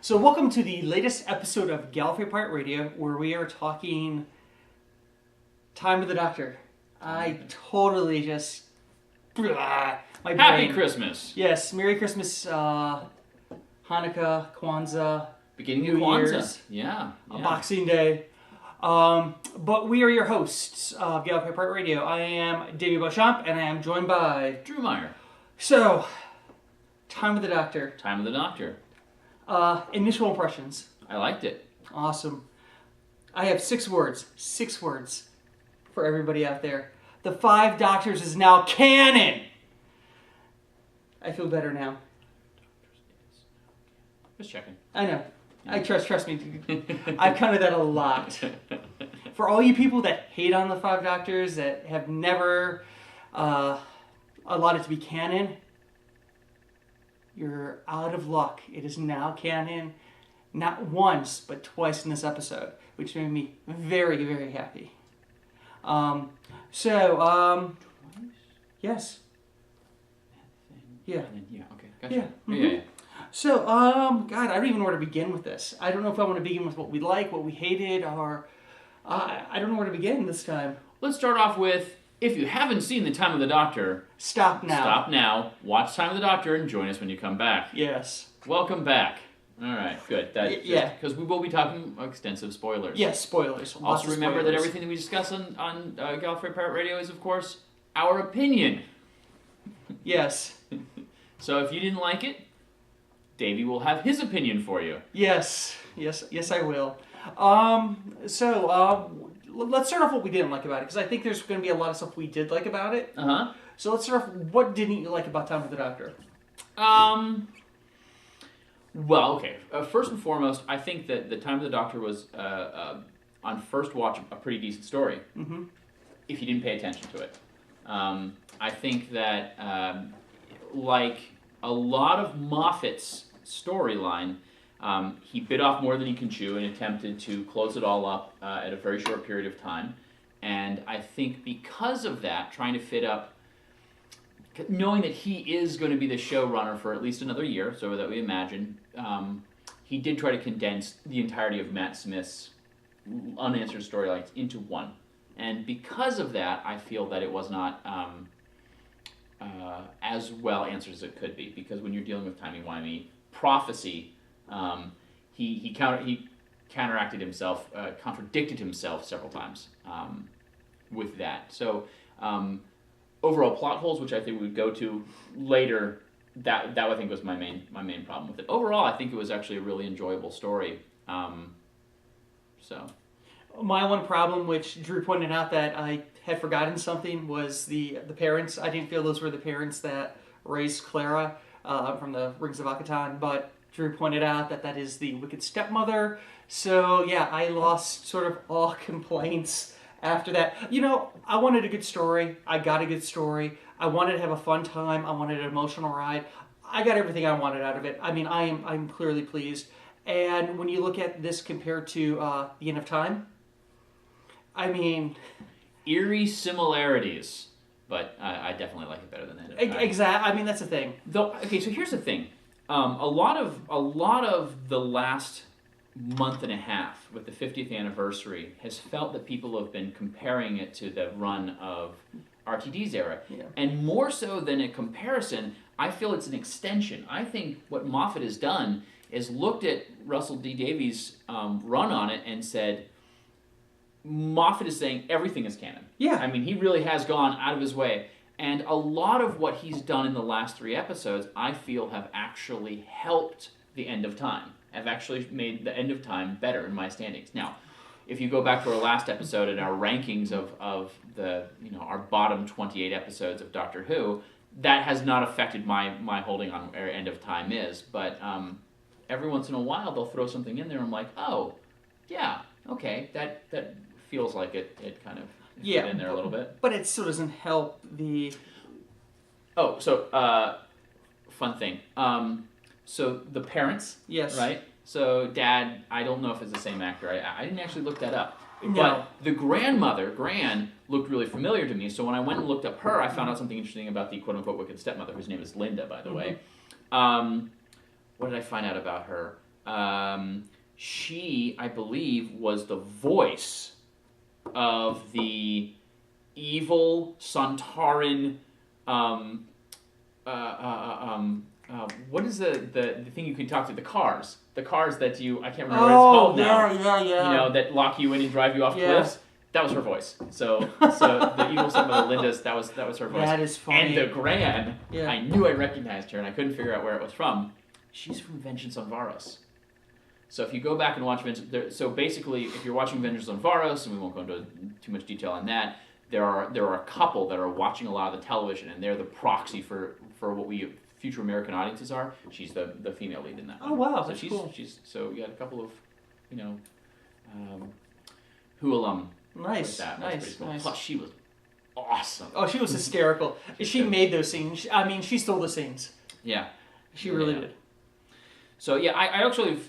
So welcome to the latest episode of Gallifrey Pirate Radio, where we are talking Time of the Doctor. I totally just... my brain. Happy Christmas! Yes, Merry Christmas, Hanukkah, Kwanzaa, Beginning of New Kwanzaa. Year's, Yeah. Boxing Day. But we are your hosts of Gallifrey Pirate Radio. I am Davey Beauchamp, and I am joined by... Drew Meyer. So, Time of the Doctor. Time of the Doctor. Initial impressions. I liked it. Awesome. I have 6 words. 6 words for everybody out there. The 5 Doctors is now canon! I feel better now. Just checking. I know. I trust me. I've counted that a lot. For all you people that hate on the 5 Doctors, that have never allowed it to be canon, you're out of luck. It is now canon, not once, but twice in this episode, which made me very, very happy. Yes. Yeah. Yeah, okay. Gotcha. Yeah. Mm-hmm. Yeah. So, God, I don't even know where to begin with this. I don't know if I want to begin with what we like, what we hated, or I don't know where to begin this time. Let's start off with, if you haven't seen The Time of the Doctor, Stop now. watch Time of the Doctor, and join us when you come back. Yes. Welcome back. All right, good. Yeah. Because we will be talking extensive spoilers. Yes, spoilers. Lots Also of remember that spoilers. everything that we discuss on Gallifrey Pirate Radio is, of course, our opinion. Yes. So if you didn't like it, Davey will have his opinion for you. Yes, I will. Let's start off what we didn't like about it, because I think there's going to be a lot of stuff we did like about it. Uh-huh. So let's start off, what didn't you like about Time of the Doctor? Well, okay. First and foremost, I think that The Time of the Doctor was, on first watch, a pretty decent story. Mm-hmm. If you didn't pay attention to it. I think that, like a lot of Moffat's storyline, he bit off more than he can chew and attempted to close it all up at a very short period of time. And I think because of that, trying to fit up, knowing that he is going to be the showrunner for at least another year, so that we imagine, he did try to condense the entirety of Matt Smith's unanswered storylines into one. And because of that, I feel that it was not as well answered as it could be. Because when you're dealing with timey-wimey prophecy, he counteracted himself, contradicted himself several times with that. So overall plot holes, which I think we would go to later, that I think was my main problem with it. Overall, I think it was actually a really enjoyable story. My one problem, which Drew pointed out that I had forgotten something, was the parents. I didn't feel those were the parents that raised Clara from the Rings of Akhaton, but Drew pointed out that is the wicked stepmother. So yeah, I lost sort of all complaints after that. You know, I wanted a good story. I got a good story. I wanted to have a fun time. I wanted an emotional ride. I got everything I wanted out of it. I mean, I'm clearly pleased. And when you look at this compared to The End of Time, I mean... eerie similarities, but I definitely like it better than The End of Time. Exactly. I mean, that's the thing. Though, okay, so here's the thing. A lot of the last month and a half with the 50th anniversary has felt that people have been comparing it to the run of RTD's era. Yeah. And more so than a comparison, I feel it's an extension. I think what Moffat has done is looked at Russell D. Davies' run on it and said, Moffat is saying everything is canon. Yeah. I mean, he really has gone out of his way. And a lot of what he's done in the last 3 episodes, I feel, have actually helped The End of Time. Have actually made The End of Time better in my standings. Now, if you go back to our last episode and our rankings of the, our bottom 28 episodes of Doctor Who, that has not affected my holding on where End of Time is. But every once in a while, they'll throw something in there and I'm like, oh, yeah, okay, that feels like it kind of fit in there a little bit. But it still doesn't help the... Oh, so, fun thing. So the parents, yes, right? So Dad, I don't know if it's the same actor. I didn't actually look that up. No. But the grandmother, Gran, looked really familiar to me. So when I went and looked up her, I found out something interesting about the quote-unquote wicked stepmother, whose name is Linda, by the way. What did I find out about her? she, I believe, was the voice of the evil Sontaran. What is the thing you can talk to? The cars. The cars that you, I can't remember what it's called now. Yeah. You know, that lock you in and drive you off cliffs. That was her voice. So the evil son of the Lindas, that was her voice. That is funny. And the Gran, Yeah. I knew I recognized her, and I couldn't figure out where it was from. She's from Vengeance on Varos. So if you go back and watch so basically, if you're watching Vengeance on Varos, and we won't go into too much detail on that, there are a couple that are watching a lot of the television, and they're the proxy for what we future American audiences are. She's the female lead in that. Oh wow, so that's she's cool. So you had a couple of, Who alum. Nice, Like that. nice, Pretty cool. nice. Plus, she was awesome. Oh, she was hysterical. She made those scenes. I mean, she stole the scenes. Yeah. She really did. So yeah, I actually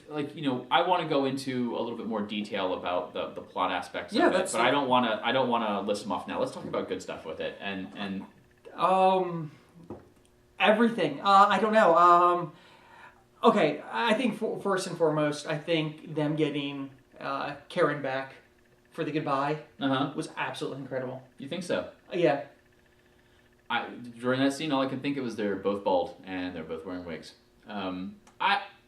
I want to go into a little bit more detail about the plot aspects of it, but I don't want to list them off now. Let's talk about good stuff with it and everything. I don't know. Okay, I think first and foremost, I think them getting Karen back for the goodbye was absolutely incredible. You think so? Yeah. During that scene, all I could think of was they're both bald and they're both wearing wigs.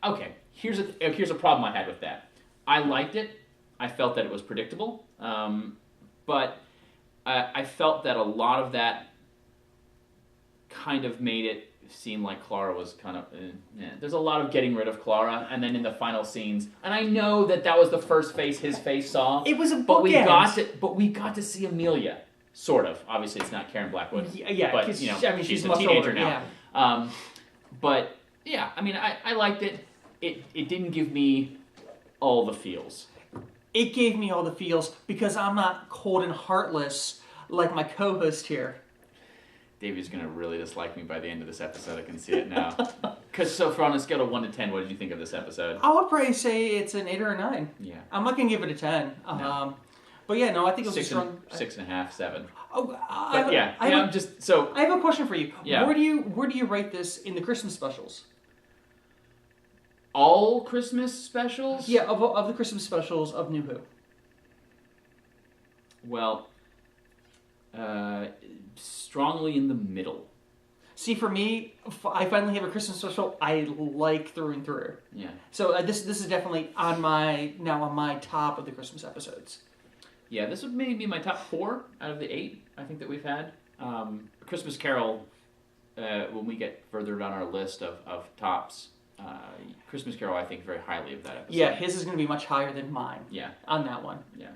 Okay. Here's a problem I had with that. I liked it. I felt that it was predictable, but I felt that a lot of that kind of made it seem like Clara was kind of. There's a lot of getting rid of Clara, and then in the final scenes, and I know that was the first face his face saw. It was a bookend. But we got to see Amelia, sort of. Obviously, it's not Karen Blackwood. Yeah, but she's a teenager now. Yeah. But yeah, I mean, I liked it. It didn't give me all the feels. It gave me all the feels because I'm not cold and heartless like my co-host here. Davey's going to really dislike me by the end of this episode. I can see it now. So on a scale of 1 to 10, what did you think of this episode? I would probably say it's an 8 or a 9. Yeah. I'm not going to give it a 10. No. But yeah, no, I think it was a 6.5, 7. Oh, I have a question for you. Yeah. Where do you rate this in the Christmas specials? All Christmas specials? Yeah, of the Christmas specials of New Who. Well, strongly in the middle. See, for me, I finally have a Christmas special I like through and through. Yeah. So this is definitely on my top of the Christmas episodes. Yeah, this would maybe be my top 4 out of the 8 I think that we've had. Christmas Carol, when we get further down our list of tops, Christmas Carol I think very highly of that episode. Yeah, his is going to be much higher than mine. Yeah. On that one. Yeah.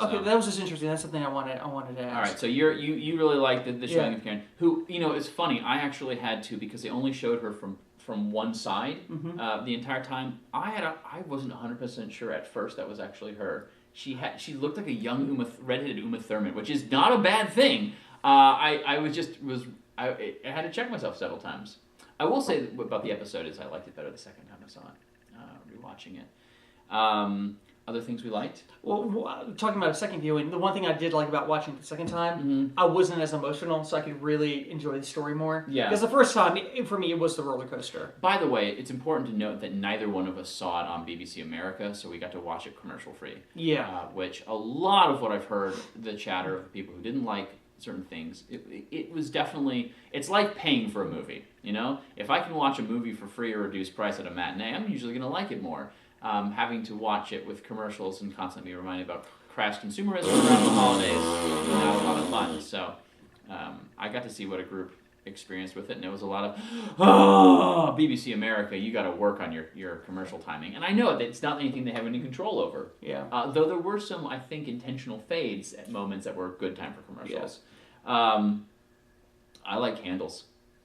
Okay, that was just interesting. That's something I wanted to ask. All right, so you really liked the showing of Karen, who it's funny. I actually had to because they only showed her from one side the entire time. I wasn't 100% sure at first that was actually her. She looked like a young redheaded Uma Thurman, which is not a bad thing. I had to check myself several times. I will say about the episode is I liked it better the second time I saw it, rewatching it. Other things we liked? Well, talking about a second viewing, the one thing I did like about watching it the second time, I wasn't as emotional, so I could really enjoy the story more. Yeah. Because the first time, for me, it was the roller coaster. By the way, it's important to note that neither one of us saw it on BBC America, so we got to watch it commercial free. Yeah. Which a lot of what I've heard, the chatter of people who didn't like certain things, it was definitely, it's like paying for a movie, If I can watch a movie for free or reduced price at a matinee, I'm usually going to like it more. Having to watch it with commercials and constantly be reminded about crass consumerism around the holidays was not a lot of fun. So I got to see what a group experienced with it, and it was a lot of, BBC America, you got to work on your commercial timing. And I know that it's not anything they have any control over. Yeah. Though there were some, I think, intentional fades at moments that were a good time for commercials. Yeah. I like Handles.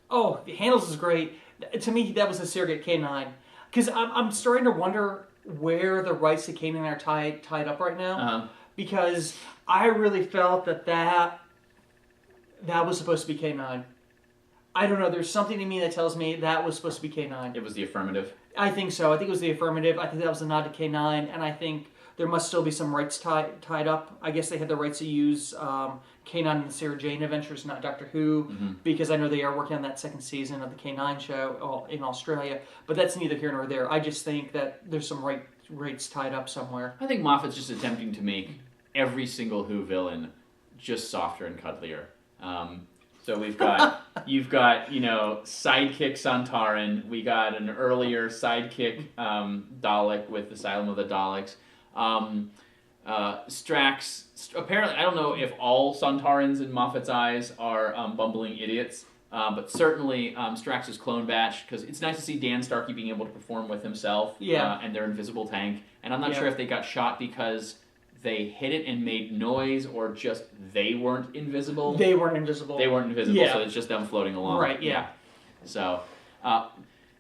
Oh, Handles is great. To me, that was a surrogate K9. Because I'm starting to wonder where the rights to K9 are tied up right now. Because I really felt that was supposed to be K9. I don't know. There's something in me that tells me that was supposed to be K9. It was the affirmative. I think so. I think it was the affirmative. I think that was a nod to K9. And I think there must still be some rights tied up. I guess they had the rights to use K9 and the Sarah Jane Adventures, not Doctor Who, because I know they are working on that second season of the K9 show in Australia. But that's neither here nor there. I just think that there's some rights tied up somewhere. I think Moffat's just attempting to make every single Who villain just softer and cuddlier. So you've got sidekick Sontaran. We got an earlier sidekick Dalek with Asylum of the Daleks. Strax. Apparently, I don't know if all Sontarans in Moffat's eyes are bumbling idiots, but certainly Strax's clone batch, because it's nice to see Dan Starkey being able to perform with himself. And their invisible tank. And I'm not sure if they got shot because they hit it and made noise, or just they weren't invisible. They weren't invisible, so it's just them floating along. Right, yeah. So, I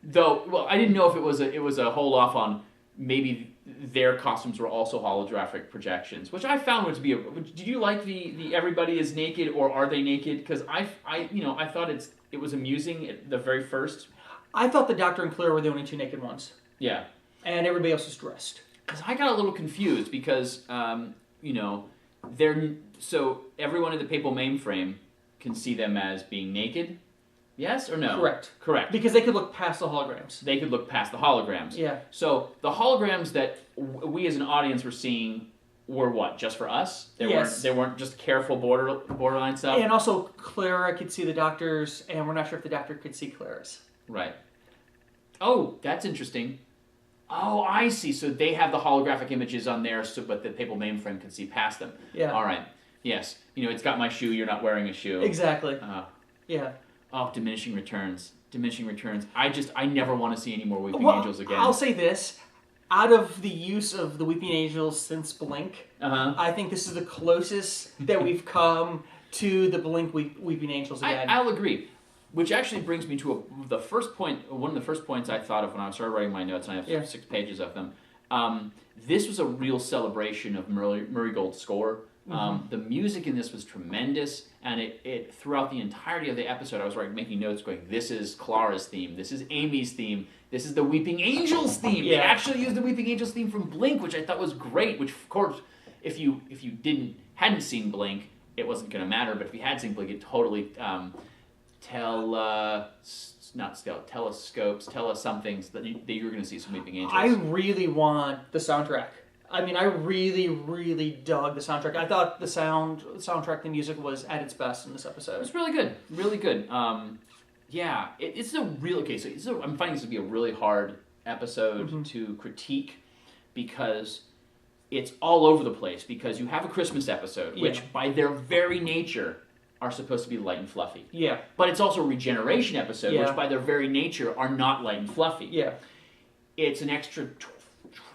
didn't know if it was a hold off on maybe their costumes were also holographic projections, which I found to be did you like the everybody is naked or are they naked? Because I thought it was amusing at the very first. I thought the Doctor and Clara were the only two naked ones. Yeah. And everybody else was dressed. Because I got a little confused because, so everyone in the Papal Mainframe can see them as being naked? Yes or no? Correct. Because they could look past the holograms. They could look past the holograms. Yeah. So the holograms that we as an audience were seeing were what? Just for us? They weren't just careful borderline stuff? And also Clara could see the Doctor's, and we're not sure if the Doctor could see Clara's. Right. Oh, that's interesting. Oh, I see. So they have the holographic images on there, but the Papal Mainframe can see past them. Yeah. All right. Yes. It's got my shoe. You're not wearing a shoe. Exactly. Yeah. Oh, diminishing returns. I never want to see any more Weeping Angels again. I'll say this. Out of the use of the Weeping Angels since Blink, I think this is the closest that we've come to the Blink Weeping Angels again. I'll agree. Which actually brings me to one of the first points I thought of when I started writing my notes, and I have 6 pages of them. This was a real celebration of Murray Gold's score. The music in this was tremendous, and it throughout the entirety of the episode, I was making notes going, this is Clara's theme, this is Amy's theme, this is the Weeping Angels theme. Yeah. They actually used the Weeping Angels theme from Blink, which I thought was great, which of course, if you hadn't seen Blink, it wasn't going to matter, but if you had seen Blink, it totally... somethings that you're going to see some Weeping Angels. I really want the soundtrack. I mean, I really, really dug the soundtrack. I thought the soundtrack, the music was at its best in this episode. It was really good, really good. It's a real case. I'm finding this to be a really hard episode to critique because it's all over the place. Because you have a Christmas episode, which by their very nature are supposed to be light and fluffy. Yeah. But it's also a regeneration episode, which by their very nature are not light and fluffy. Yeah. It's an extra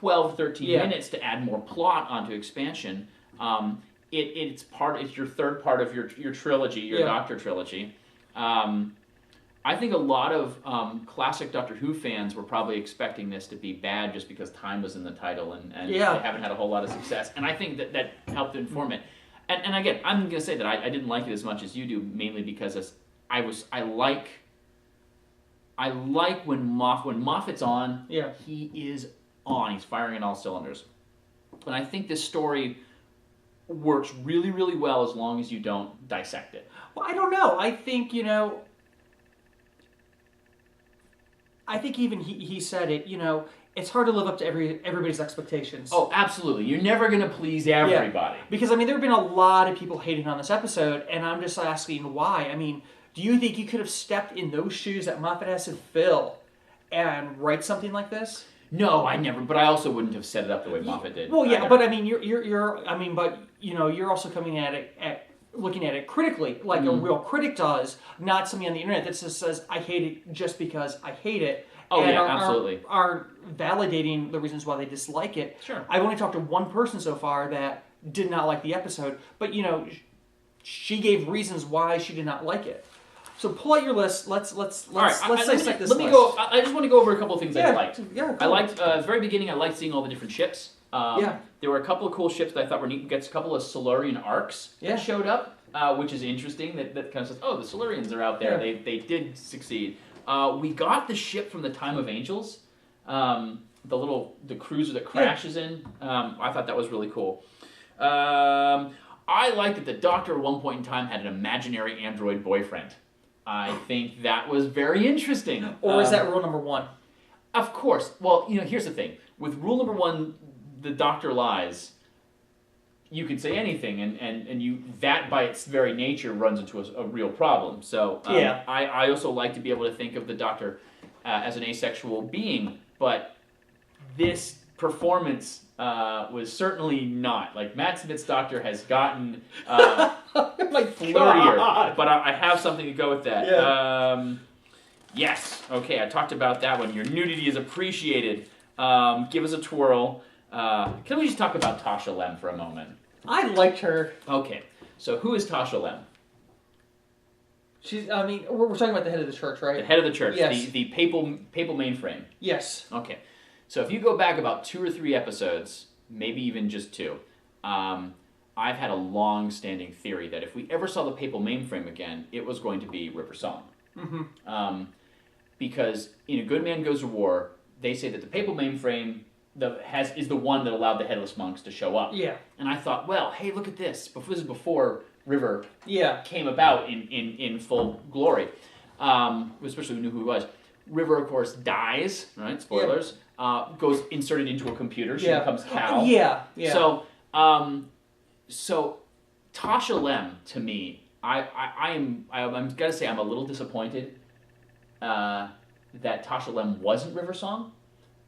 12, 13 minutes to add more plot onto expansion. It's your third part of your trilogy, your Doctor trilogy. I think a lot of classic Doctor Who fans were probably expecting this to be bad just because time was in the title and they haven't had a whole lot of success. And I think that helped inform it. And again, I'm going to say that I didn't like it as much as you do, mainly because I like when Moffat's on, he is on. He's firing on all cylinders. And I think this story works really, really well as long as you don't dissect it. Well, I don't know. I think, I think even he said it, it's hard to live up to everybody's expectations. Oh, absolutely. You're never going to please everybody. Yeah. Because, there have been a lot of people hating on this episode, and I'm just asking why. Do you think you could have stepped in those shoes that Moffat has to fill and write something like this? No, I never. But I also wouldn't have set it up the way Moffat did. Well, yeah, but you're also coming at it looking at it critically, like a real critic does, not somebody on the internet that just says, I hate it just because I hate it. Oh, and absolutely. Are validating the reasons why they dislike it. Sure. I've only talked to one person so far that did not like the episode, but, she gave reasons why she did not like it. So pull out your list. Let's dissect this list. I just want to go over a couple of things I liked. Yeah, cool. I liked, at the very beginning, I liked seeing all the different ships. There were a couple of cool ships that I thought were neat. We got a couple of Silurian arcs that showed up, which is interesting. That kind of says, oh, the Silurians are out there. Yeah. They did succeed. We got the ship from the Time of Angels. the cruiser that crashes in. I thought that was really cool. I liked that the Doctor at one point in time had an imaginary android boyfriend. I think that was very interesting. Or is that rule number one? Of course. Well, here's the thing. With rule number one, the Doctor lies. You could say anything, and that by its very nature runs into a real problem. So I also like to be able to think of the Doctor as an asexual being, but this performance was certainly not. Like, Matt Smith's Doctor has gotten flirtier, but I have something to go with that. Yeah. Yes. Okay, I talked about that one. Your nudity is appreciated. Give us a twirl. Can we just talk about Tasha Lem for a moment? I liked her. Okay, so who is Tasha Lem? We're talking about the head of the church, right? The head of the church, yes. the papal mainframe. Yes. Okay, so if you go back about 2 or 3 episodes, maybe even just 2, I've had a long-standing theory that if we ever saw the papal mainframe again, it was going to be River Song. Mm-hmm. Because in A Good Man Goes to War, they say that the papal mainframe is the one that allowed the headless monks to show up. Yeah. And I thought, well, hey, look at this. This is before River yeah. came about in full glory. Especially we knew who he was. River, of course, dies, right? Spoilers. Yeah. Goes inserted into a computer. She becomes Cal. Yeah. Yeah. So Tasha Lem, to me, I'm gotta say I'm a little disappointed that Tasha Lem wasn't River Song.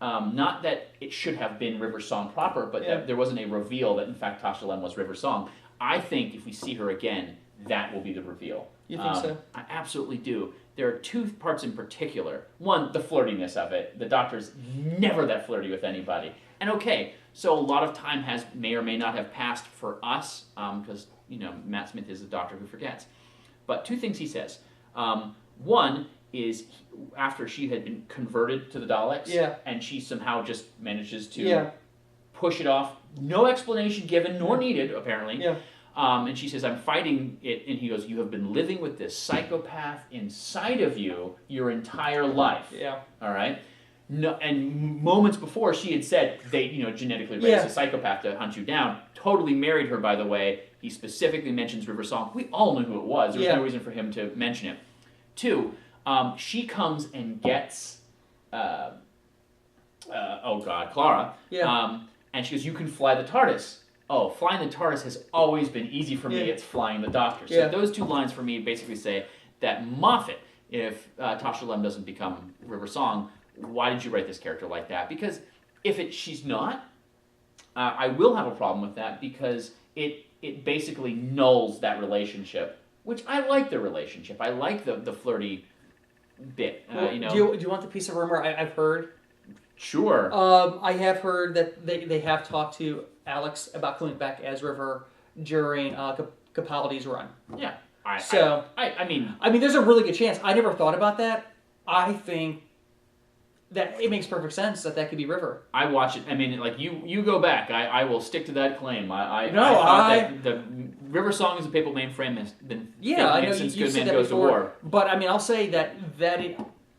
Not that it should have been River Song proper, but that there wasn't a reveal that in fact Tasha Lem was River Song. I think if we see her again, that will be the reveal. You think so? I absolutely do. There are 2 parts in particular. One, the flirtiness of it. The Doctor's never that flirty with anybody. And okay, so a lot of time may or may not have passed for us, because Matt Smith is the Doctor who forgets. But 2 things he says. One is after she had been converted to the Daleks, and she somehow just manages to push it off. No explanation given, nor needed, apparently. Yeah. And she says, I'm fighting it. And he goes, you have been living with this psychopath inside of you your entire life. Yeah. All right? No, and moments before, she had said, they genetically raised a psychopath to hunt you down. Totally married her, by the way. He specifically mentions River Song. We all knew who it was. There was no reason for him to mention it. 2, she comes and gets, Clara. Yeah. And she goes, you can fly the TARDIS. Oh, flying the TARDIS has always been easy for me. It's flying the Doctor. So those 2 lines for me basically say that Moffat, if Tasha Lem doesn't become River Song, why did you write this character like that? Because if she's not, I will have a problem with that because it basically nulls that relationship, which I like the relationship. I like the flirty bit. Do you want the piece of rumor I've heard? Sure. I have heard that they have talked to Alex about coming back as River during Capaldi's run. Yeah. I mean, there's a really good chance. I never thought about that. I think that it makes perfect sense that could be River. I watch it. I mean, like you go back. I will stick to that claim. I thought that the River Song as a papal mainframe has been I know since you Good said Man that Goes before, to War. But I mean, I'll say that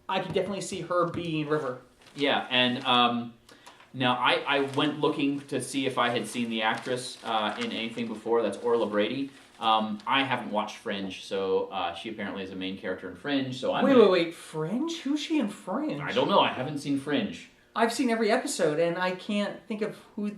I could definitely see her being River. Yeah, and now I went looking to see if I had seen the actress in anything before. That's Orla Brady. I haven't watched Fringe, so she apparently is a main character in Fringe. So wait, Fringe? Who's she in Fringe? I don't know. I haven't seen Fringe. I've seen every episode, and I can't think of who.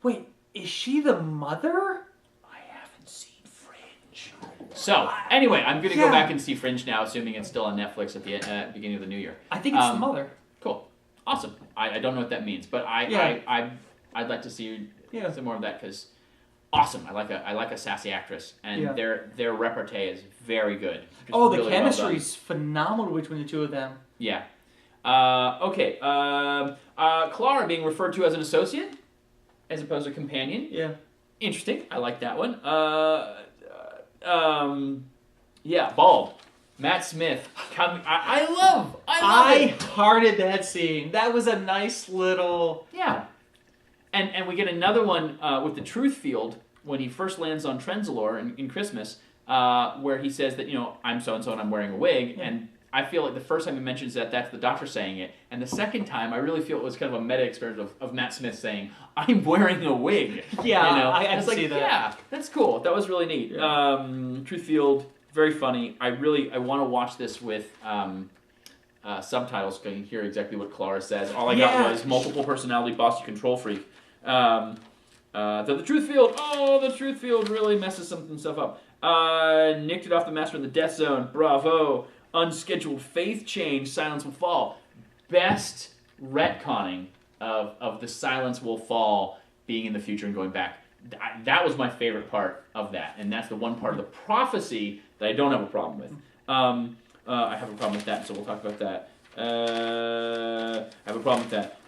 Wait, is she the mother? I haven't seen Fringe. So anyway, I'm gonna go back and see Fringe now, assuming it's still on Netflix at the beginning of the new year. I think it's the mother. Cool, awesome. I don't know what that means, but I'd like to see some more of that because. Awesome! I like a sassy actress, and their repartee is very good. The really chemistry's phenomenal between the 2 of them. Yeah. Okay. Clara being referred to as an associate, as opposed to companion. Yeah. Interesting. I like that one. Bald. Matt Smith. I hearted that scene. That was a nice little. Yeah. And we get another one with the truth field when he first lands on Trenzalore in Christmas, where he says that, I'm so-and-so and I'm wearing a wig, and I feel like the first time he mentions that, that's the Doctor saying it, and the second time, I really feel it was kind of a meta experience of Matt Smith saying, "I'm wearing a wig." Yeah, you know? I It's see that. Yeah, that's cool. That was really neat. Yeah. Truthfield, very funny. I want to watch this with subtitles so I can hear exactly what Clara says. All I got was multiple personality bossy control freak. The Truthfield really messes some stuff up. Nicked it off the Master in the Death Zone. Bravo. Unscheduled faith change. Silence will fall. Best retconning of the Silence will fall being in the future and going back. That was my favorite part of that, and that's the one part of the prophecy that I don't have a problem with. I have a problem with that, so we'll talk about that. I have a problem with that.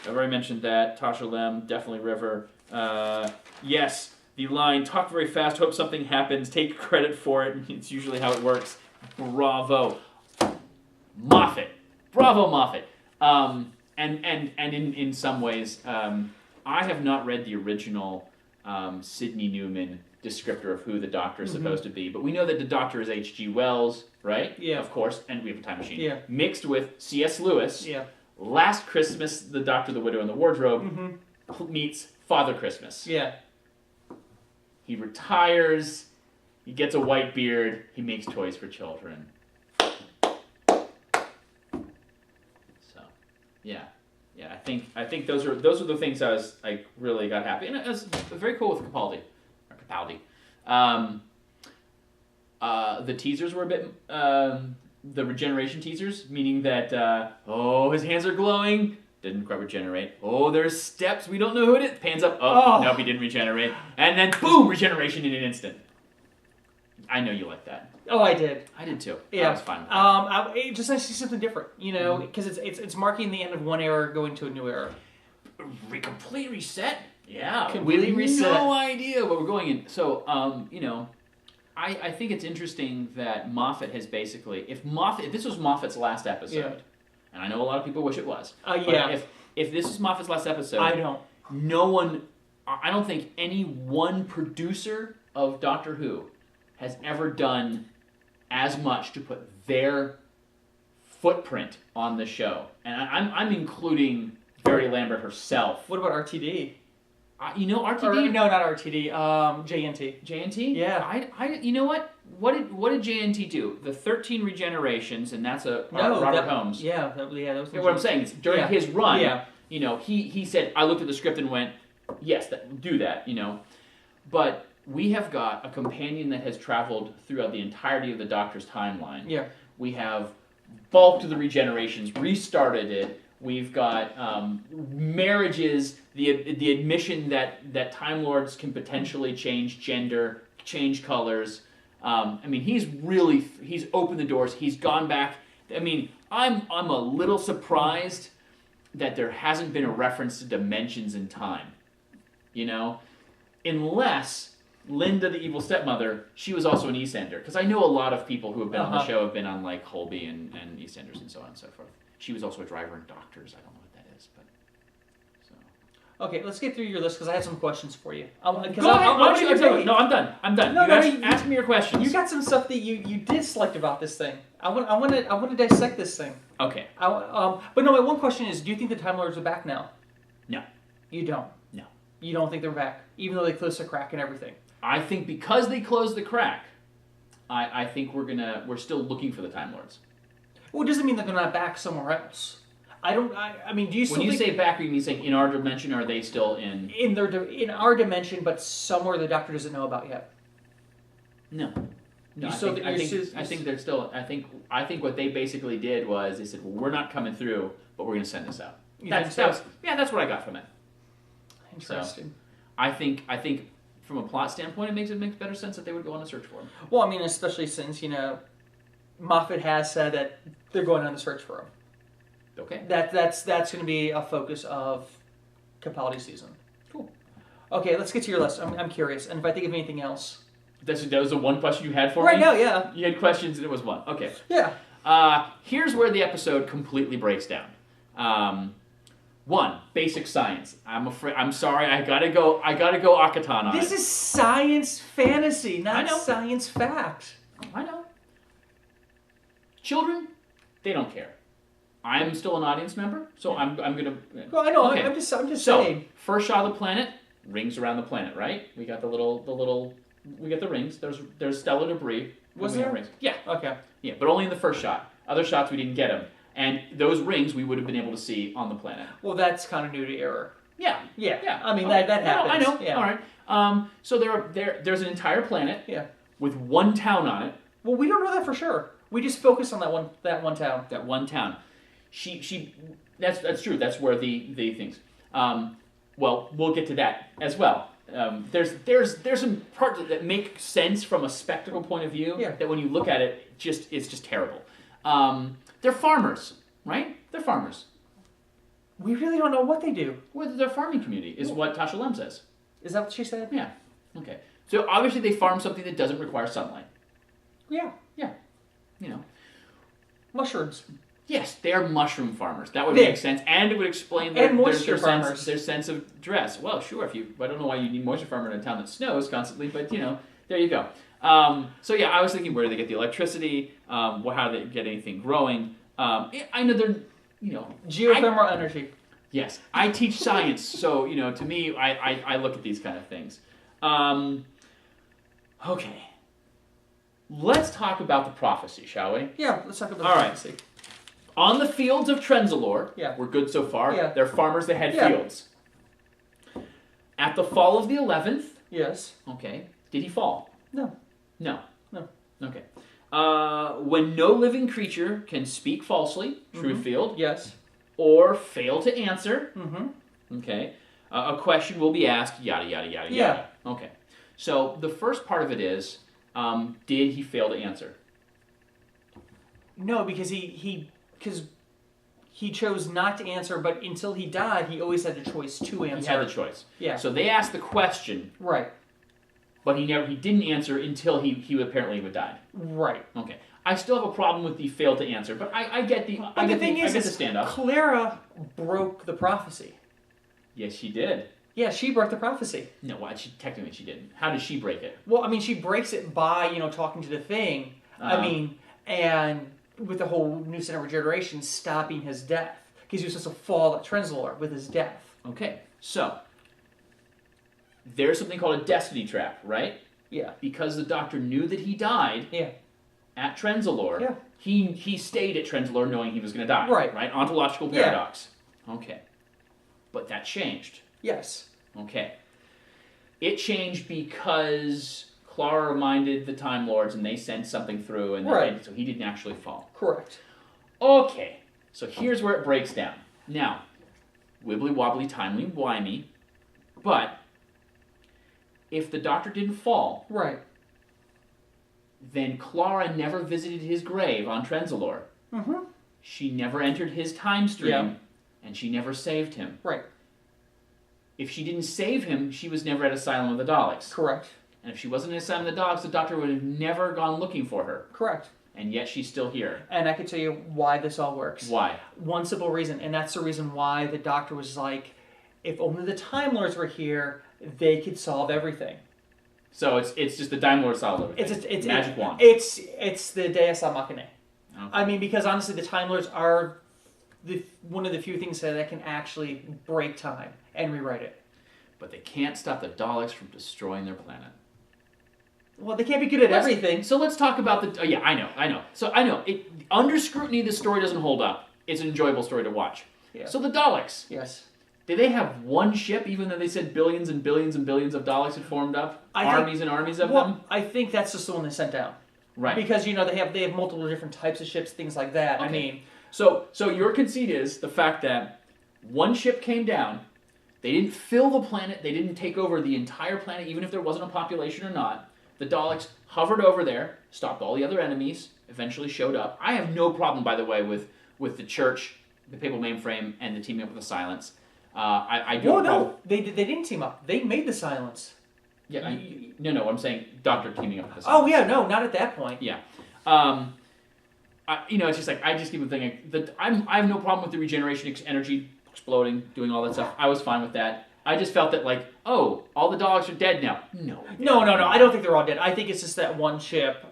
I've already mentioned that. Tasha Lem, definitely River. Yes, the line, talk very fast, hope something happens, take credit for it. It's usually how it works. Bravo. Moffat. Bravo, Moffat. And in some ways, I have not read the original Sidney Newman descriptor of who the Doctor is supposed to be, but we know that the Doctor is H.G. Wells, right? Yeah. Of course, and we have a time machine. Yeah. Mixed with C.S. Lewis. Yeah. Last Christmas, the Doctor, the Widow, and the Wardrobe meets Father Christmas. Yeah. He retires, he gets a white beard, he makes toys for children. So, yeah. Yeah, I think those are the things I really got happy. And it was very cool with Capaldi. The teasers were a bit the regeneration teasers, meaning that his hands are glowing, didn't quite regenerate. Oh, there's steps, we don't know who it is. Pans up, nope, he didn't regenerate. And then boom, regeneration in an instant. I know you like that. Oh, I did. I did too. Yeah, I was fine with that. It just nice to see something different, you know, because it's marking the end of one era, going to a new era. Complete reset. Yeah, Completely we reset. No idea what we're going in. So, I think it's interesting that Moffat has basically, if this was Moffat's last episode, and I know a lot of people wish it was, but if this is Moffat's last episode, I don't think any one producer of Doctor Who has ever done as much to put their footprint on the show, and I'm including Verity Lambert herself. What about RTD? RTD. Or, no, not RTD. JNT. JNT. Yeah. I. You know what? What did JNT do? The 13 regenerations, and that's Robert Holmes. Yeah. That was. You know what I'm saying? It's during his run. Yeah. He said, I looked at the script and went, yes, do that. But we have got a companion that has traveled throughout the entirety of the Doctor's timeline. Yeah. We have bulked the regenerations, restarted it. We've got marriages, the admission that Time Lords can potentially change gender, change colors. He's opened the doors. He's gone back. I'm a little surprised that there hasn't been a reference to dimensions in time. Unless Linda, the evil stepmother, she was also an EastEnder. Because I know a lot of people who have been on the show have been on like Holby and EastEnders and so on and so forth. She was also a driver in Doctors. I don't know what that is, but so. Okay, let's get through your list because I have some questions for you. Go ahead. No, I'm done. No, ask me your questions. You got some stuff that you disliked about this thing. I want to dissect this thing. Okay. But no, my one question is: do you think the Time Lords are back now? No. You don't. No. You don't think they're back, even though they closed the crack and everything. I think because they closed the crack, I think we're still looking for the Time Lords. Well, it doesn't mean that they're not back somewhere else. Do you still when you say back, are you saying in our dimension, or are they still in our dimension, but somewhere the Doctor doesn't know about yet? No. I think they're still. I think what they basically did was they said, well, we're not coming through, but we're going to send this out. That's what I got from it. Interesting. So, I think from a plot standpoint, it makes better sense that they would go on a search for him. Well, especially since Moffat has said that they're going on the search for him. Okay. That's going to be a focus of Capaldi's season. Cool. Okay, let's get to your list. I'm curious, and if I think of anything else. That was the one question you had for me? Right now, yeah. You had questions and it was one. Okay. Yeah. Here's where the episode completely breaks down. One, basic science. I'm sorry, I gotta go Akaton on This it. is science fantasy, not science fact. I know. Children, they don't care. I'm still an audience member, so I'm gonna. Well, I know. Okay. I'm just So saying. first shot of the planet, rings around the planet, right? We got the little. We got the rings. There's stellar debris. Was We have there? rings. Yeah, Okay. yeah, but only in the first shot. Other shots we didn't get them, and those rings we would have been able to see on the planet. Well, that's continuity error. Yeah, Yeah. yeah. I mean Okay. that No, happens. I know. Yeah. All right. So there's an entire planet Yeah. with one town on it. Well, we don't know that for sure. We just focus on that one town. That one town. She that's true. That's where the things. Well, we'll get to that as well. There's some parts that make sense from a spectacle point of view. Yeah. That when you look at it, it's just terrible. They're farmers, right? They're farmers. We really don't know what they do. Well, their farming community is what Tasha Lem says. Is that what she said? Yeah. Okay. So obviously they farm something that doesn't require sunlight. Yeah. Yeah. You know. Mushrooms. Yes, they are mushroom farmers. That would Yeah. make sense, and it would explain And moisture sense, farmers. their sense of dress. Well, sure. I don't know why you need moisture farmer in a town that snows constantly, but there you go. So yeah, I was thinking, where do they get the electricity? How do they get anything growing? I know they're, Geothermal energy. Yes, I teach science, so to me, I look at these kind of things. Okay, let's talk about the prophecy, shall we? Yeah, let's talk about All right. prophecy. On the fields of Trenzalore, Yeah. we're good so far. Yeah. They're farmers that had Yeah. fields. At the fall of the 11th, Yes. okay, did he fall? No. No. No. Okay. When no living creature can speak falsely, truth field, Yes. or fail to answer, Mm-hmm. okay, a question will be asked, yada, yada, yada, Yeah. yada. Okay. So the first part of it is, did he fail to answer? No, because he chose not to answer, but until he died, he always had the choice to answer. He had the choice. Yeah. So they asked the question, Right. but he didn't answer until he apparently would die. Right. Okay. I still have a problem with the fail to answer, but I get the But the thing is, I get the stand up. Clara broke the prophecy. Yes, she did. Yeah, she broke the prophecy. No, technically she didn't. How did she break it? Well, I mean, she breaks it by, talking to the thing. And with the whole New Center Regeneration stopping his death. Because he was supposed to fall at Trenzalore with his death. Okay, so there's something called a destiny trap, right? Yeah. Because the Doctor knew that he died Yeah. at Trenzalore. Yeah. He stayed at Trenzalore knowing he was going to die. Right. Right. Ontological Yeah. paradox. Okay. But that changed. Yes. Okay. It changed because Clara reminded the Time Lords and they sent something through, and Right. so he didn't actually fall. Correct. Okay, so here's where it breaks down. Now, wibbly wobbly, timely wimey, but if the Doctor didn't fall, Right. then Clara never visited his grave on Trenzalore. Mm-hmm. She never entered his time stream, Yeah. and she never saved him. Right. If she didn't save him, she was never at Asylum of the Daleks. Correct. And if she wasn't in Asylum of the Daleks, the Doctor would have never gone looking for her. Correct. And yet she's still here. And I can tell you why this all works. Why? One simple reason, and that's the reason why the Doctor was like, if only the Time Lords were here, they could solve everything. So it's just the Time Lord solved everything. It's magic wand. It's the Deus Ex Machina. Okay. I mean, because honestly, the Time Lords are one of the few things that can actually break time and rewrite it. But they can't stop the Daleks from destroying their planet. Well, they can't be good at everything. So let's talk about the... Oh, yeah, I know. So I know. Under scrutiny, the story doesn't hold up. It's an enjoyable story to watch. Yeah. So the Daleks. Yes. Did they have one ship, even though they said billions and billions and billions of Daleks had formed up? Armies and armies of them? I think that's just the one they sent down. Right. Because, they have multiple different types of ships, things like that. Okay. I mean... So your conceit is the fact that one ship came down, they didn't fill the planet, they didn't take over the entire planet, even if there wasn't a population or not. The Daleks hovered over there, stopped all the other enemies, eventually showed up. I have no problem, by the way, with the Church, the Papal Mainframe, and the teaming up with the Silence. I do have a problem. No, they didn't team up. They made the Silence. Yeah, no, I'm saying Doctor teaming up with the Oh, Silence. yeah, no, not at that point. Yeah. It's just like, I just keep thinking that I have no problem with the regeneration, energy exploding, doing all that stuff. I was fine with that. I just felt that all the Daleks are dead now. No. No. I don't think they're all dead. I think it's just that one ship.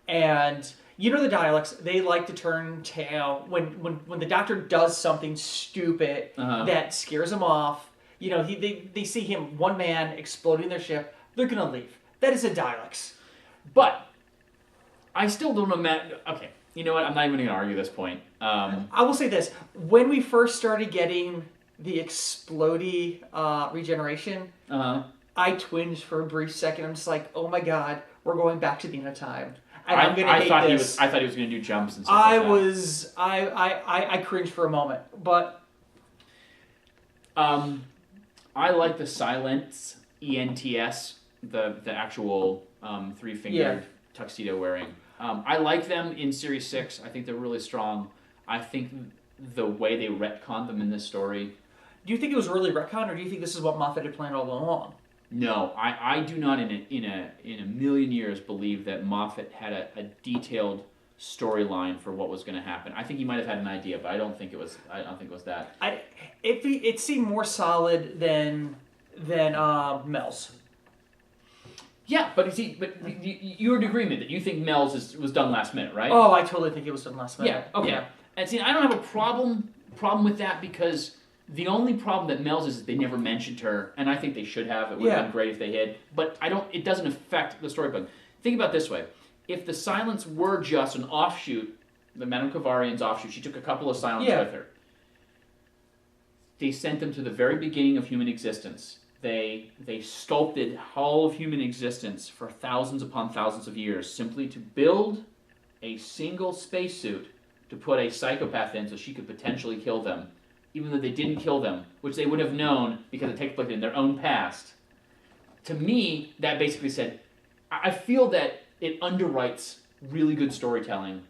And You know the Daleks, they like to turn tail when the Doctor does something stupid that scares them off. You know, they see him, one man, exploding their ship, they're going to leave. That is a Daleks. But I still don't imagine... Okay, you know what? I'm not even going to argue this point. I will say this. When we first started getting the explodey regeneration, I twinged for a brief second. I'm just like, oh my god, we're going back to the end of time. And I'm going to hate this. I thought he was going to do jumps and stuff like that. I cringed for a moment. But... I like the Silence, ENTS, the actual three-fingered tuxedo wearing. I like them in Series 6. I think they're really strong. I think the way they retconned them in this story... Do you think it was really retconned, or do you think this is what Moffat had planned all along? No, I do not in a million years believe that Moffat had a detailed storyline for what was going to happen. I think he might have had an idea, but I don't think it was that. It seemed more solid than Mel's. Yeah, but you're in agreement that you think Mel's was done last minute, right? Oh, I totally think it was done last minute. Yeah, okay. Yeah. And see, I don't have a problem with that, because the only problem that Mel's is they never mentioned her, and I think they should have. It would have been great if they had, but it doesn't affect the story. Think about it this way. If the Silence were just an offshoot, the Madame Kavarian's offshoot, she took a couple of Silence with her. They sent them to the very beginning of human existence. They sculpted all of human existence for thousands upon thousands of years simply to build a single spacesuit to put a psychopath in so she could potentially kill them, even though they didn't kill them, which they would have known because it takes place in their own past. To me, that basically said, I feel that it underwrites really good storytelling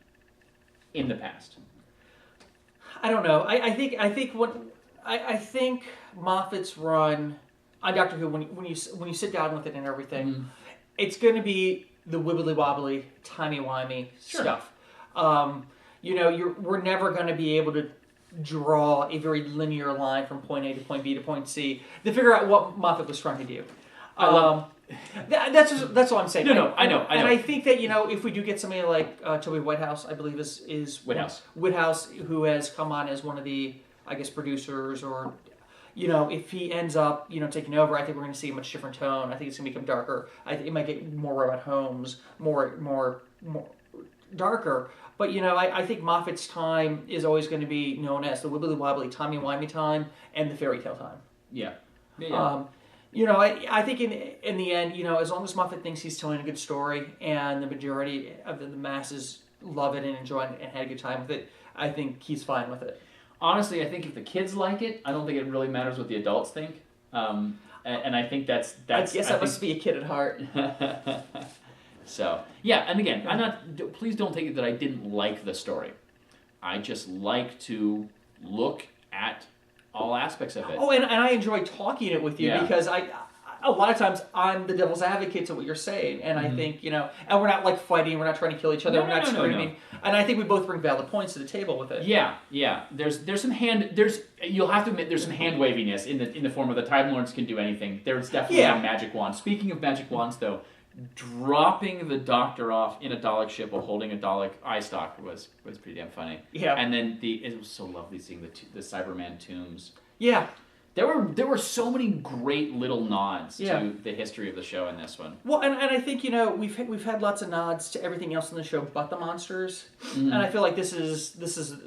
in the past. I don't know. I think Moffat's run on Doctor Who, when you sit down with it and everything, it's going to be the wibbly wobbly, timey wimey stuff. We're never going to be able to draw a very linear line from point A to point B to point C to figure out what Moffat was trying to do. That's all I'm saying. No, I know. And I think that, if we do get somebody like Toby Whitehouse, I believe is Whitehouse, who has come on as one of the, I guess, producers, or if he ends up taking over, I think we're going to see a much different tone. I think it's going to become darker. I think it might get more Robot Holmes, more darker. But I think Moffat's time is always going to be known as the wibbly wobbly, timey wimey time and the fairy tale time. Yeah. I think in the end, as long as Moffat thinks he's telling a good story and the majority of the masses love it and enjoy it and had a good time with it, I think he's fine with it. Honestly, I think if the kids like it, I don't think it really matters what the adults think. And I think that's. I guess I must be a kid at heart. So yeah, and again, I'm not. Please don't take it that I didn't like the story. I just like to look at all aspects of it. Oh, and I enjoy talking it with you because a lot of times I'm the devil's advocate to what you're saying, and I think and we're not like fighting, we're not trying to kill each other, we're not screaming, and I think we both bring valid points to the table with it. Yeah. There's some you'll have to admit there's some hand waviness in the form of the Time Lords can do anything. There's definitely a magic wand. Speaking of magic wands, though, dropping the Doctor off in a Dalek ship while holding a Dalek eye stalk was pretty damn funny. Yeah. And then it was so lovely seeing the Cyberman tombs. Yeah. There were so many great little nods to the history of the show in this one. Well, and I think we've had lots of nods to everything else in the show but the monsters, and I feel like this is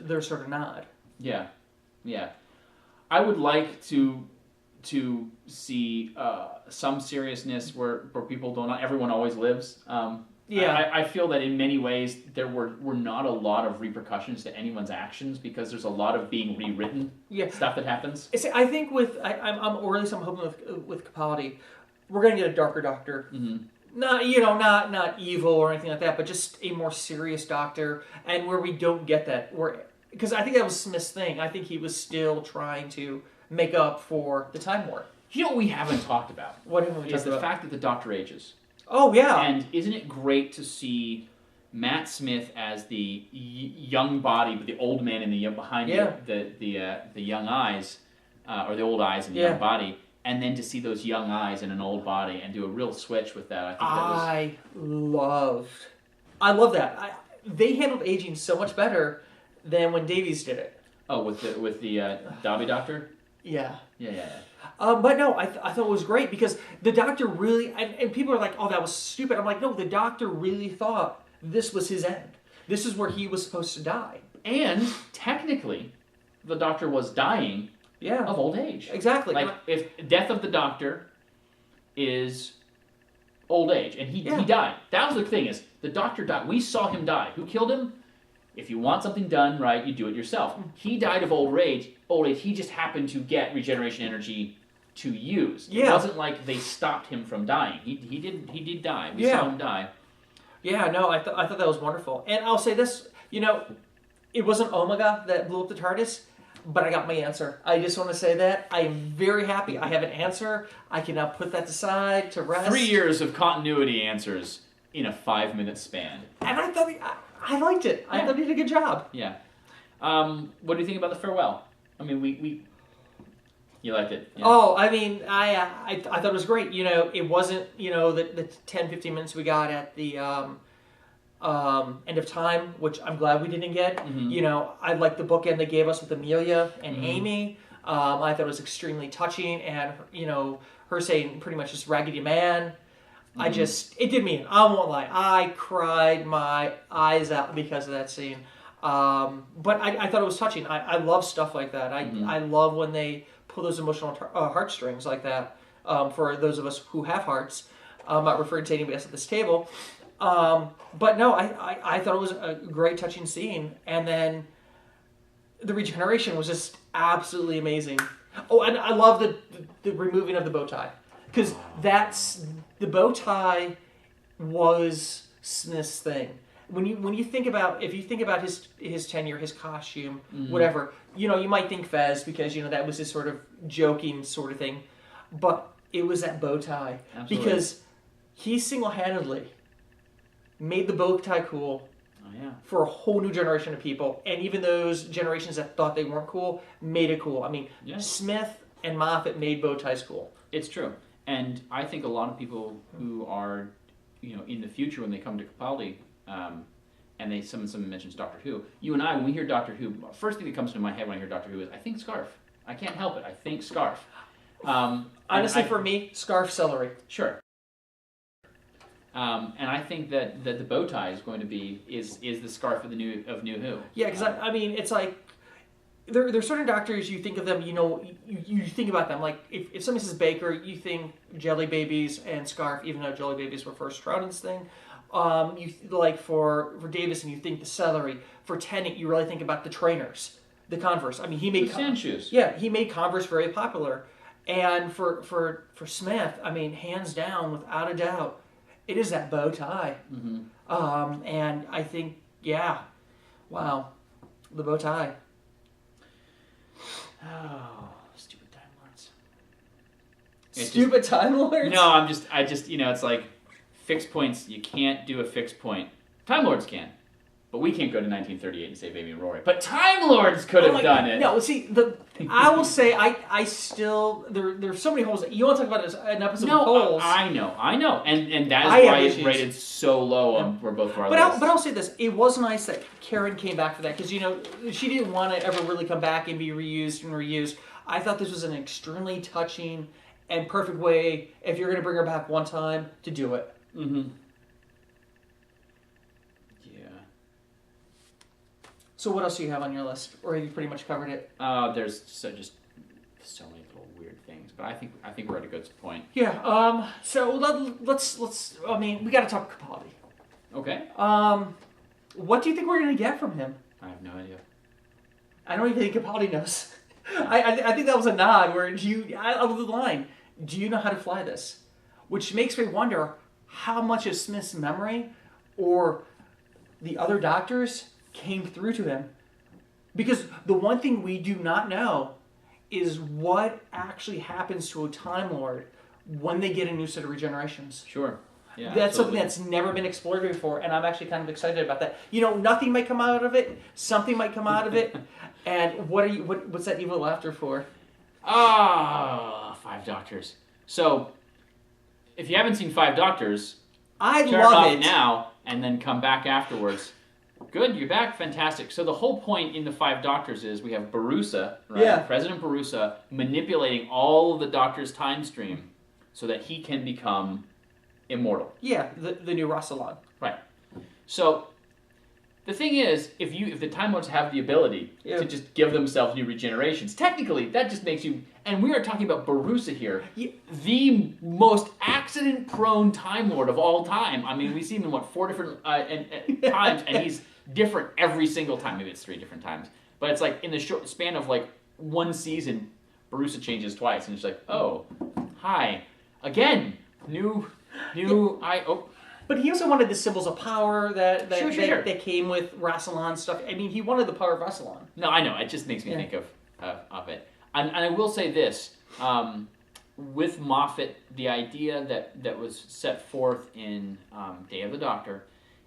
their sort of nod. Yeah. I would like to see some seriousness where people don't. Not everyone always lives. I feel that in many ways there were not a lot of repercussions to anyone's actions because there's a lot of being rewritten stuff that happens. See, I think or at least I'm hoping with Capaldi, we're going to get a darker Doctor. Mm-hmm. Not evil or anything like that, but just a more serious Doctor, and where we don't get that, because I think that was Smith's thing. I think he was still trying to make up for the Time War. You know what we haven't talked about? What haven't we talked about? Is the fact that the Doctor ages. Oh, yeah. And isn't it great to see Matt Smith as the young body, but the old man behind the young eyes, or the old eyes in the young body, and then to see those young eyes in an old body and do a real switch with that. I love that. they handled aging so much better than when Davies did it. Oh, with the Dobby Doctor. Yeah. Yeah. But no, I thought it was great because the doctor really, and people are like, oh, that was stupid. I'm like, no, the doctor really thought this was his end. This is where he was supposed to die. And technically, the Doctor was dying of old age. Exactly. Like, if death of the Doctor is old age, and he died. That was the thing, is the Doctor died. We saw him die. Who killed him? If you want something done right, you do it yourself. He died of old age. He just happened to get regeneration energy to use. It wasn't like they stopped him from dying. He did die. We saw him die. Yeah, no, I thought that was wonderful. And I'll say this, it wasn't Omega that blew up the TARDIS, but I got my answer. I just want to say that. I am very happy. I have an answer. I can now put that aside to rest. 3 years of continuity answers in a 5-minute span. And I thought I liked it. I thought he did a good job. Yeah. What do you think about the farewell? I mean, you liked it. Yeah. Oh, I mean, I thought it was great. It wasn't, the 10, 15 minutes we got at the end of time, which I'm glad we didn't get. Mm-hmm. I liked the bookend they gave us with Amelia and Amy. I thought it was extremely touching, and, her saying pretty much just Raggedy Man. Mm-hmm. It did me in. I won't lie. I cried my eyes out because of that scene. But I thought it was touching. I love stuff like that. I love when they pull those emotional heartstrings like that, for those of us who have hearts. I'm not referring to anybody else at this table. But no, I thought it was a great touching scene. And then the regeneration was just absolutely amazing. Oh, and I love the removing of the bow tie. Because the bow tie was Smith's thing. When you think about, if you think about his tenure, his costume, whatever, you might think Fez because that was his sort of joking sort of thing, but it was that bow tie. Absolutely. Because he single-handedly made the bow tie cool. For a whole new generation of people, and even those generations that thought they weren't cool made it cool. I mean, Smith and Moffat made bow ties cool. It's true, and I think a lot of people who are, in the future when they come to Capaldi. And someone mentions Doctor Who. You and I, when we hear Doctor Who, first thing that comes to my head when I hear Doctor Who is, I think Scarf. I can't help it. I think Scarf. Honestly, for me, Scarf, Celery. Sure. And I think that the bow tie is going to be is the Scarf of New Who. Yeah, because I mean, it's like there's certain doctors you think of them. You think about them like if somebody says Baker, you think Jelly Babies and Scarf, even though Jelly Babies were first Troughton's thing. You like for Davison, you think the Celery. For Tennant, you really think about the trainers, the Converse. I mean, he made sand shoes. Yeah, he made Converse very popular. And for Smith, I mean, hands down, without a doubt, it is that bow tie. Mm-hmm. And I think, wow, the bow tie. Oh, stupid Time Lords. Stupid Time Lords? No, I just, it's like. Fixed points, you can't do a fixed point. Time Lords can. But we can't go to 1938 and save Amy and Rory. But Time Lords could have done it. No, see, I will say, I still, there's so many holes. You want to talk about an episode with holes. I know. And that is why it's rated so low for both of our lists. But I'll say this, it was nice that Karen came back for that, because, she didn't want to ever really come back and be reused. I thought this was an extremely touching and perfect way, if you're going to bring her back one time, to do it. Mm-hmm. Yeah. So what else do you have on your list, or have you pretty much covered it? There's just so many little weird things, but I think we're at a good point. Yeah. So let's. I mean, we got to talk Capaldi. Okay. What do you think we're gonna get from him? I have no idea. I don't even think Capaldi knows. I think that was a nod where I love the line. Do you know how to fly this? Which makes me wonder how much of Smith's memory or the other doctors came through to him. Because the one thing we do not know is what actually happens to a Time Lord when they get a new set of regenerations. Sure. Yeah, that's something that's never been explored before, and I'm actually kind of excited about that. Nothing might come out of it, something might come out of it, and what's that evil laughter for? 5 Doctors. So, if you haven't seen 5 Doctors, I turn love it off it now and then come back afterwards. Good, you're back. Fantastic. So the whole point in the Five Doctors is we have Barusa, right? Yeah. President Barusa manipulating all of the Doctor's time stream so that he can become immortal. Yeah, the new Rassilon. Right. So the thing is, if the Time Lords have the ability Yeah. to just give themselves new regenerations, technically that just makes you. And we are talking about Barusa here, Yeah. the most accident-prone Time Lord of all time. I mean, we see him in 4 different times, and he's different every single time. Maybe it's 3 different times, but it's like in the short span of like 1 season, Barusa changes twice, and it's like, oh, hi, again, new. But he also wanted the symbols of power that Sure. that came with Rassilon stuff. I mean, he wanted the power of Rassilon. No, I know. It just makes me think of it. And I will say this. With Moffat, the idea that was set forth in Day of the Doctor,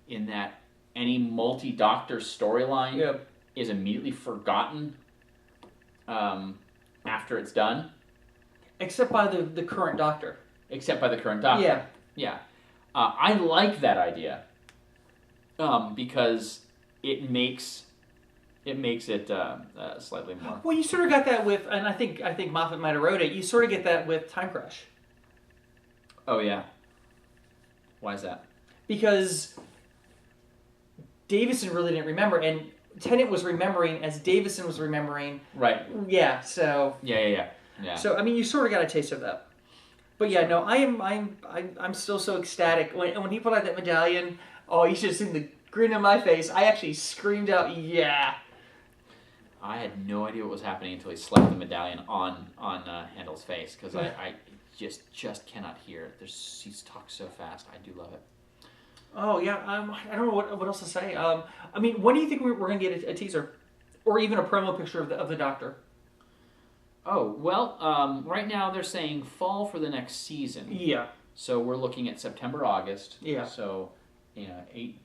in that any multi-Doctor storyline is immediately forgotten after it's done. Except by the current Doctor. Except by the current Doctor. Yeah. I like that idea because it makes it slightly more. Well, you sort of got that with, and I think Moffat might have wrote it. You sort of get that with Time Crash. Oh yeah. Why is that? Because Davison really didn't remember, and Tennant was remembering as Davison was remembering. Right. Yeah. So. Yeah. So I mean, you sort of got a taste of that. But yeah, no, I'm still so ecstatic when he put out that medallion. Oh, you should have seen the grin on my face. I actually screamed out, "Yeah!" I had no idea what was happening until he slapped the medallion on Handel's face because I just cannot hear it. He talks so fast. I do love it. Oh yeah, I don't know what else to say. I mean, when do you think we're going to get a teaser, or even a promo picture of the Doctor? Oh well, right now they're saying fall for the next season. Yeah. So we're looking at September, August. Yeah. So, 8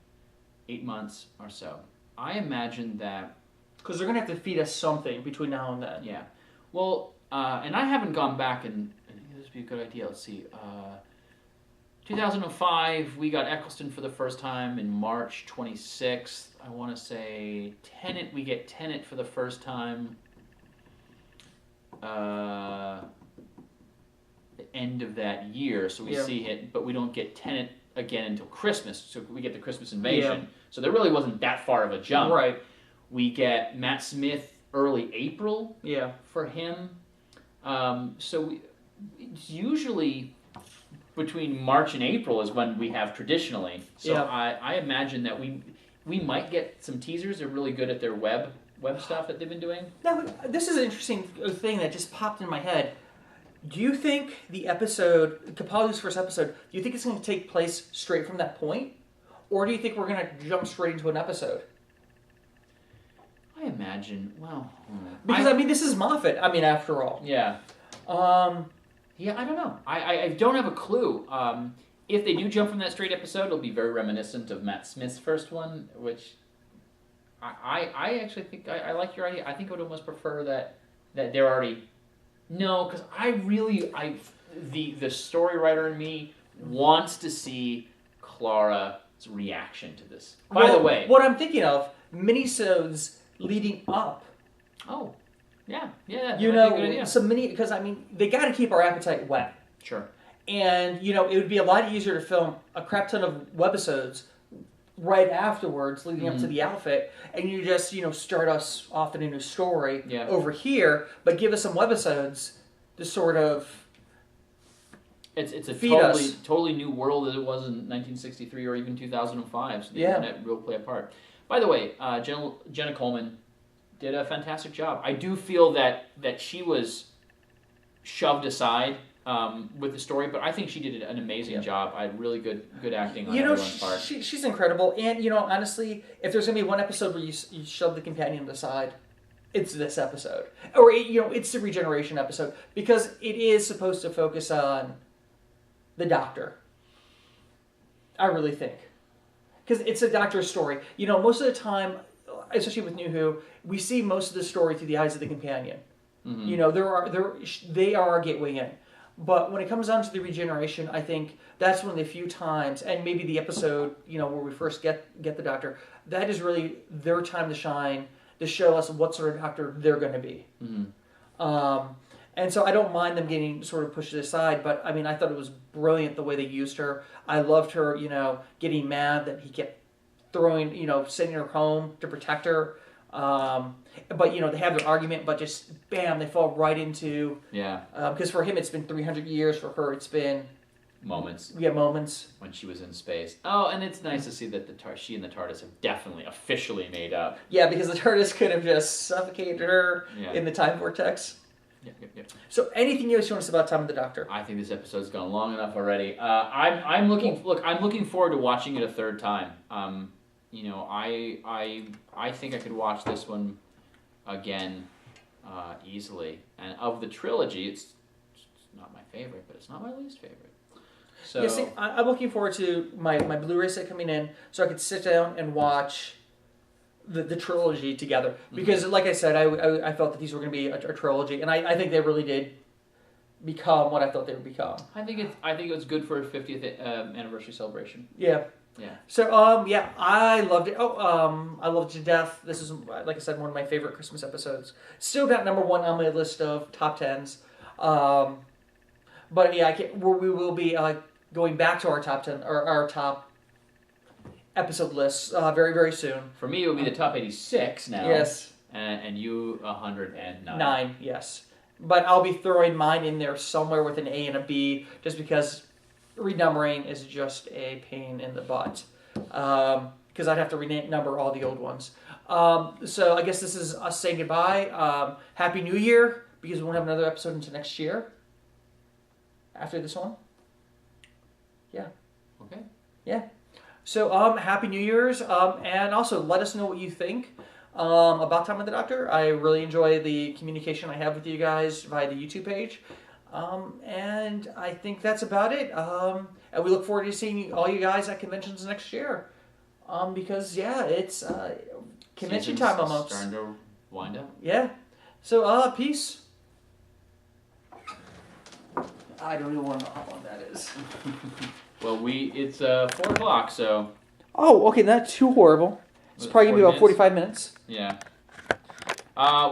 months or so. I imagine that. Because they're going to have to feed us something between now and then. Yeah. Well, and I haven't gone back and I think this would be a good idea. Let's see. 2005, we got Eccleston for the first time in March 26th. I want to say Tennant. We get Tennant for the first time. The end of that year, so we see it, but we don't get Tennant again until Christmas. So we get the Christmas Invasion. Yeah. So there really wasn't that far of a jump. Right. We get Matt Smith early April. Yeah. For him. So it's usually between March and April is when we have traditionally. So I imagine that we might get some teasers. They're really good at their web stuff that they've been doing. Now, this is an interesting thing that just popped in my head. Do you think the episode, Capaldi's first episode, do you think it's going to take place straight from that point? Or do you think we're going to jump straight into an episode? I imagine, well... Because, I mean, this is Moffat, I mean, after all. Yeah. Yeah, I don't know. I don't have a clue. If they do jump from that straight episode, it'll be very reminiscent of Matt Smith's first one, which... I actually think I like your idea. I think I would almost prefer that they're already... No, because the story writer in me wants to see Clara's reaction to this. By the way... What I'm thinking of, minisodes leading up. Oh, yeah. You know, some mini... Because, I mean, they got to keep our appetite wet. Sure. And, you know, it would be a lot easier to film a crap ton of webisodes right afterwards, leading up to the outfit, and you just, you know, start us off in a new story over here, but give us some webisodes to sort of it's a feed totally new world as it was in 1963 or even 2005, so the internet will play a part. By the way, Jenna Coleman did a fantastic job. I do feel that she was shoved aside with the story, but I think she did an amazing job. I had really good acting on everyone's part. She's incredible, and you know, honestly, if there's gonna be one episode where you shove the companion aside, it's this episode, or it's the regeneration episode, because it is supposed to focus on the Doctor. I really think, because it's a Doctor story. You know, most of the time, especially with New Who, we see most of the story through the eyes of the companion. Mm-hmm. You know, they are our gateway in. But when it comes down to the regeneration, I think that's one of the few times, and maybe the episode, where we first get the Doctor, that is really their time to shine, to show us what sort of Doctor they're going to be. Mm-hmm. And so I don't mind them getting sort of pushed aside, but I mean, I thought it was brilliant the way they used her. I loved her, getting mad that he kept throwing, sending her home to protect her. But they have their argument, but just bam, they fall right into because for him it's been 300 years, for her it's been moments. Yeah, moments when she was in space. Oh, and it's nice to see that she and the TARDIS have definitely officially made up. Yeah, because the TARDIS could have just suffocated her in the time vortex. Yep. So, anything else you want to say about Time of the Doctor? I think this episode's gone long enough already. I'm looking forward to watching it a third time. I think I could watch this one again easily. And of the trilogy, it's not my favorite, but it's not my least favorite. So yeah, see, I'm looking forward to my Blu-ray set coming in, so I could sit down and watch the trilogy together. Because, like I said, I felt that these were going to be a trilogy, and I think they really did become what I thought they would become. I think it was good for a 50th anniversary celebration. Yeah. Yeah. So, I loved it. I loved it to death. This is, like I said, one of my favorite Christmas episodes. Still not number one on my list of top 10s. But yeah, we will be going back to our top 10 or our top episode lists very, very soon. For me, it would be the top 86 now. Yes. And you 109. 9, yes. But I'll be throwing mine in there somewhere with an A and a B, just because renumbering is just a pain in the butt. Because I'd have to renumber all the old ones. So I guess this is us saying goodbye. Happy New Year, because we won't have another episode until next year. After this one. Yeah. Okay. Yeah. So, Happy New Year's, and also let us know what you think about Time of the Doctor. I really enjoy the communication I have with you guys via the YouTube page. And I think that's about it. And we look forward to seeing all you guys at conventions next year. Because, it's convention time almost. Starting to wind up. Yeah. So, peace. I don't even want to know how long that is. Well, it's 4 o'clock, so. Oh, okay, not too horrible. It's probably going to be about 45 minutes. Yeah.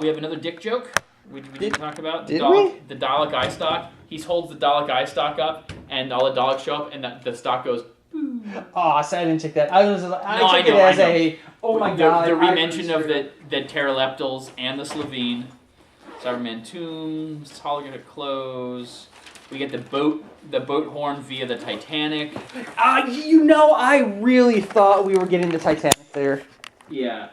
We have another dick joke we didn't talk about. The Dalek eye stock. He holds the Dalek eye stock up, and all the Daleks show up, and the stock goes. Oh, so I didn't take that. I took it as oh my god. The re-mention of the pteroleptals and the Slovene. Cyberman tombs, holographic clothes. We get the boat horn via the Titanic. I really thought we were getting the Titanic there. Yeah.